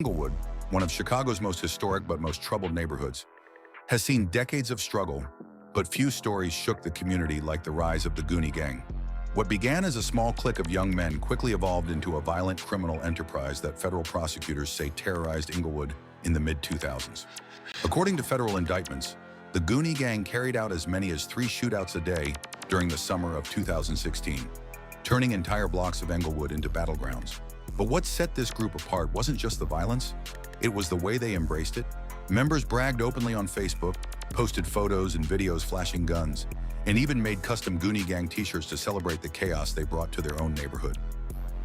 Englewood, one of Chicago's most historic but most troubled neighborhoods, has seen decades of struggle, but few stories shook the community like the rise of the Goonie gang. What began as a small clique of young men quickly evolved into a violent criminal enterprise that federal prosecutors say terrorized Englewood in the mid-2000s. According to federal indictments, the Goonie gang carried out as many as 3 shootouts a day during the summer of 2016, turning entire blocks of Englewood into battlegrounds. But what set this group apart wasn't just the violence, it was the way they embraced it. Members bragged openly on Facebook, posted photos and videos flashing guns, and even made custom Goonie gang t-shirts to celebrate the chaos they brought to their own neighborhood.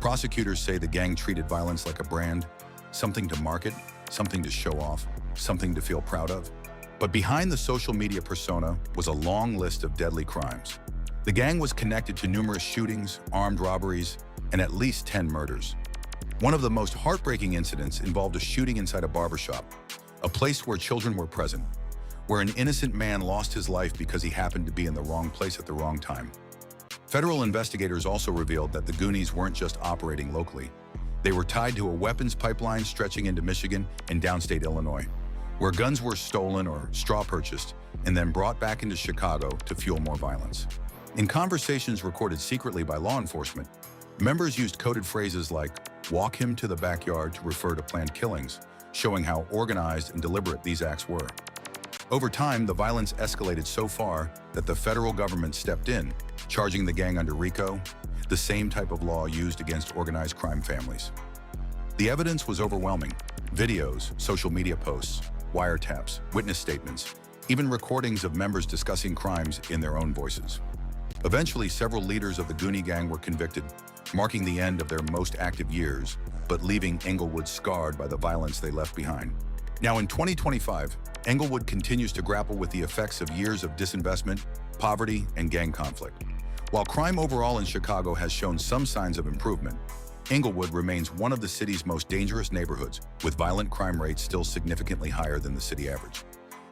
Prosecutors say the gang treated violence like a brand, something to market, something to show off, something to feel proud of. But behind the social media persona was a long list of deadly crimes. The gang was connected to numerous shootings, armed robberies, and at least 10 murders. One of the most heartbreaking incidents involved a shooting inside a barbershop, a place where children were present, where an innocent man lost his life because he happened to be in the wrong place at the wrong time. Federal investigators also revealed that the Goonies weren't just operating locally. They were tied to a weapons pipeline stretching into Michigan and downstate Illinois, where guns were stolen or straw purchased and then brought back into Chicago to fuel more violence. In conversations recorded secretly by law enforcement, members used coded phrases like "walk him to the backyard" to refer to planned killings, showing how organized and deliberate these acts were. Over time, the violence escalated so far that the federal government stepped in, charging the gang under RICO, the same type of law used against organized crime families. The evidence was overwhelming: videos, social media posts, wiretaps, witness statements, even recordings of members discussing crimes in their own voices. Eventually, several leaders of the Goonie gang were convicted, marking the end of their most active years, but leaving Englewood scarred by the violence they left behind. Now in 2025, Englewood continues to grapple with the effects of years of disinvestment, poverty, and gang conflict. While crime overall in Chicago has shown some signs of improvement, Englewood remains one of the city's most dangerous neighborhoods, with violent crime rates still significantly higher than the city average.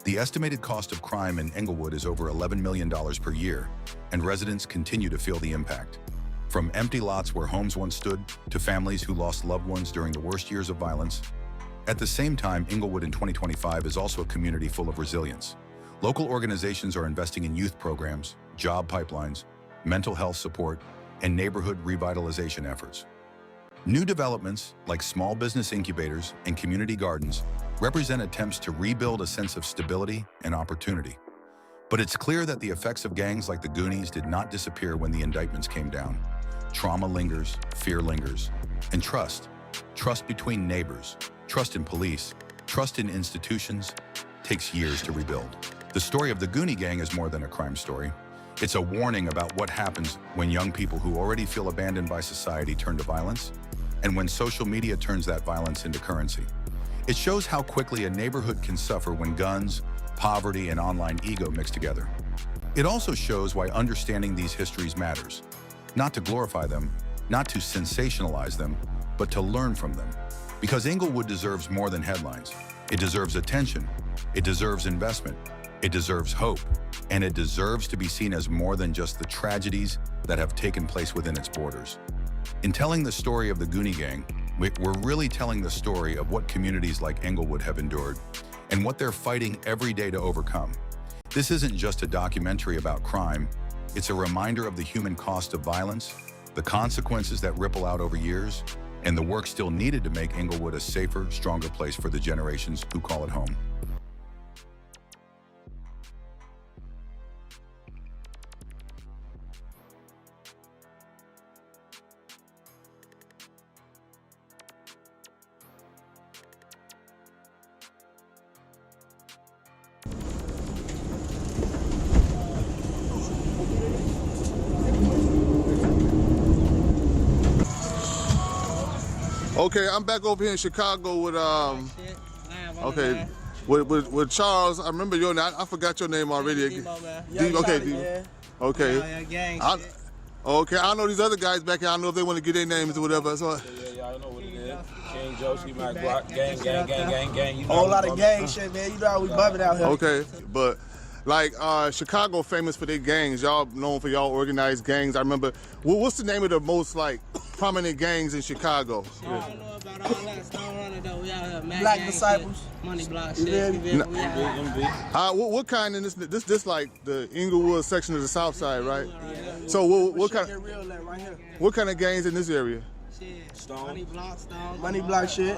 The estimated cost of crime in Englewood is over $11 million per year, and residents continue to feel the impact. From empty lots where homes once stood, to families who lost loved ones during the worst years of violence. At the same time, Englewood in 2025 is also a community full of resilience. Local organizations are investing in youth programs, job pipelines, mental health support, and neighborhood revitalization efforts. New developments, like small business incubators and community gardens, represent attempts to rebuild a sense of stability and opportunity. But it's clear that the effects of gangs like the Goonies did not disappear when the indictments came down. Trauma lingers, fear lingers, and trust between neighbors, trust in police, trust in institutions, takes years to rebuild. The story of the Goonie gang is more than a crime story. It's a warning about what happens when young people who already feel abandoned by society turn to violence, and when social media turns that violence into currency. It shows how quickly a neighborhood can suffer when guns, poverty, and online ego mix together. It also shows why understanding these histories matters. Not to glorify them, not to sensationalize them, but to learn from them. Because Englewood deserves more than headlines. It deserves attention, it deserves investment, it deserves hope, and it deserves to be seen as more than just the tragedies that have taken place within its borders. In telling the story of the Goonie gang, we're really telling the story of what communities like Englewood have endured and what they're fighting every day to overcome. This isn't just a documentary about crime, it's a reminder of the human cost of violence, the consequences that ripple out over years, and the work still needed to make Englewood a safer, stronger place for the generations who call it home. Okay, I'm back over here in Chicago with with Charles. I remember your name. I forgot your name already. Okay. Okay, I know these other guys back here. I don't know if they want to get their names or whatever. So. Yeah, I know what it is. King Josie, Mac Block, gang. You know, whole lot of gang shit, man. You know how we bumping out here. Okay, but like Chicago famous for their gangs. Y'all known for y'all organized gangs. I remember. What's the name of the most like prominent gangs in Chicago? I don't know about all that. Stone Running Black disciples. Money block You shit. feel me? We out here. What kind in this like the Englewood section of the South Side, right? So what kind Shit get real at right here. what kind of gangs in this area? Stone. Money block, stone. Money block shit.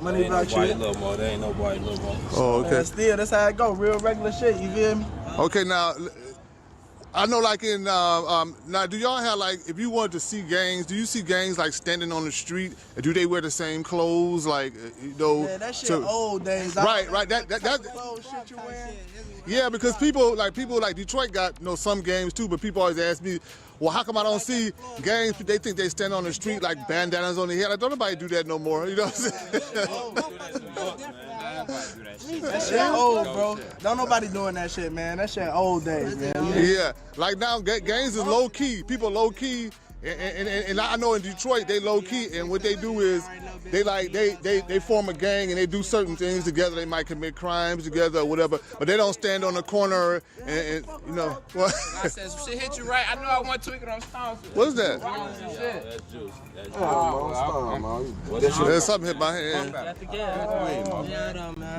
Money Ain't block nobody shit. little more. There ain't nobody little more. Oh, okay. Man, still, that's how it go. Real regular shit. You feel me? Okay, now I know, like in now, do y'all have like if you wanted to see gangs? Do you see gangs like standing on the street? Do they wear the same clothes? Like you know? Man, that shit old days. Right. That Clothes shit you wearing. yeah, because people like Detroit got some games too, but people always ask me, well, how come I don't see gangs? They think they stand on the street like bandanas on their head. Like, don't nobody do that no more. You know what I'm saying? That shit old, bro. Don't nobody doing that shit, man. That shit old days, man. Yeah, like now gangs is low key. People low key, and I know in Detroit they low key, and what they do is they form a gang and they do certain things together. They might commit crimes together or whatever, but they don't stand on the corner and you know. What? I said some shit hit you right. I know I want to tweak it on Stone. What is that? Shit. There's something hit my hand.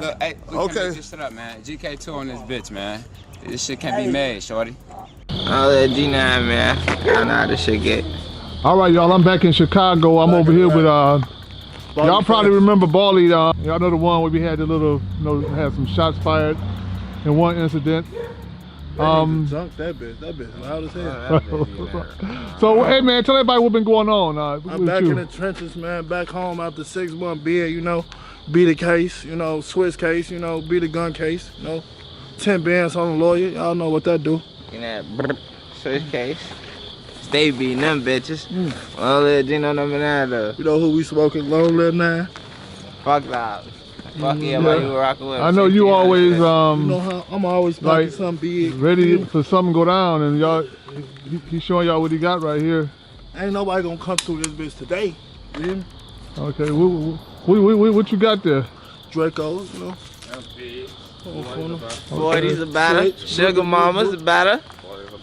Look, hey, we Okay. can make this shit up, man. GK2 on this bitch, man. This shit can be made, shorty. All that G9, man. I don't know how this shit get. All right, y'all, I'm back in Chicago. I'm over here with, y'all probably remember Bally. Y'all know the one where we had the little, had some shots fired in one incident. Drunk that bitch loud as hell. So, hey man, tell everybody what's been going on. I'm back in the trenches, man, back home after 6 months bid, be the case, switch case, be the gun case, 10 bands on the lawyer, y'all know what that do. In that switch case. Stay beating them bitches. Well, let Gino number 9 though. You know who we smoking, Long Live 9? Fuck that. Fuck yeah, why you rockin' with I know you always, You know how I'm always like, smoking something big. ready for something to go down, and y'all, he's showing y'all what he got right here. Ain't nobody gonna come through this bitch today. You hear me? Okay, what you got there? Dracos, Forties a batter. Sugar Mama's a batter.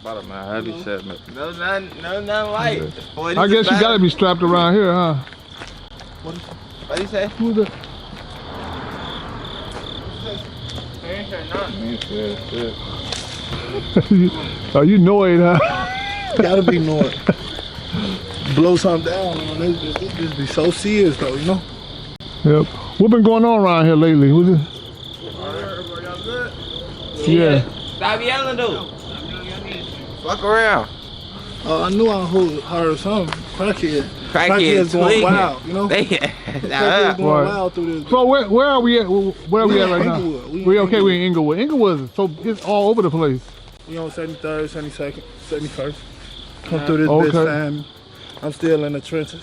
About man, heavy shit, man. No, nothing light. I guess you gotta be strapped around here, huh? What do you say? Who's that? Oh, you know it, huh? Gotta be north. Blow something down, man. This bitch be so serious though, Yep. What been going on around here lately? Who's it? Yeah. Stop yelling, dude. Fuck around. I knew I heard something. Crackheads Crackheads going tweaking. wild, They, Crackheads going Right. wild through this. So where are we at? Where are we at right now? Englewood. We okay? We in Englewood. Englewood is it's all over the place. We on 73rd, 72nd, 71st. Come through this Okay. bitch, fam. I'm still in the trenches.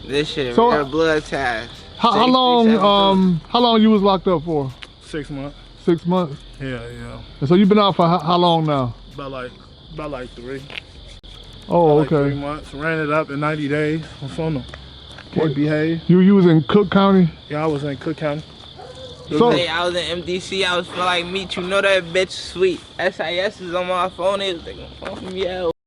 This shit So, real blood ties. How long you was locked up for? 6 months. 6 months. Yeah. And so you been out for how long now? About like 3. Oh, Like 3 okay. months. Ran it up in 90 days. I'm from them. Can't behave. You was in Cook County. Yeah, I was in Cook County. So Hey, I was in MDC. I was feel like meat. You know that bitch sweet. SIS is on my phone. It was like, phone from yo.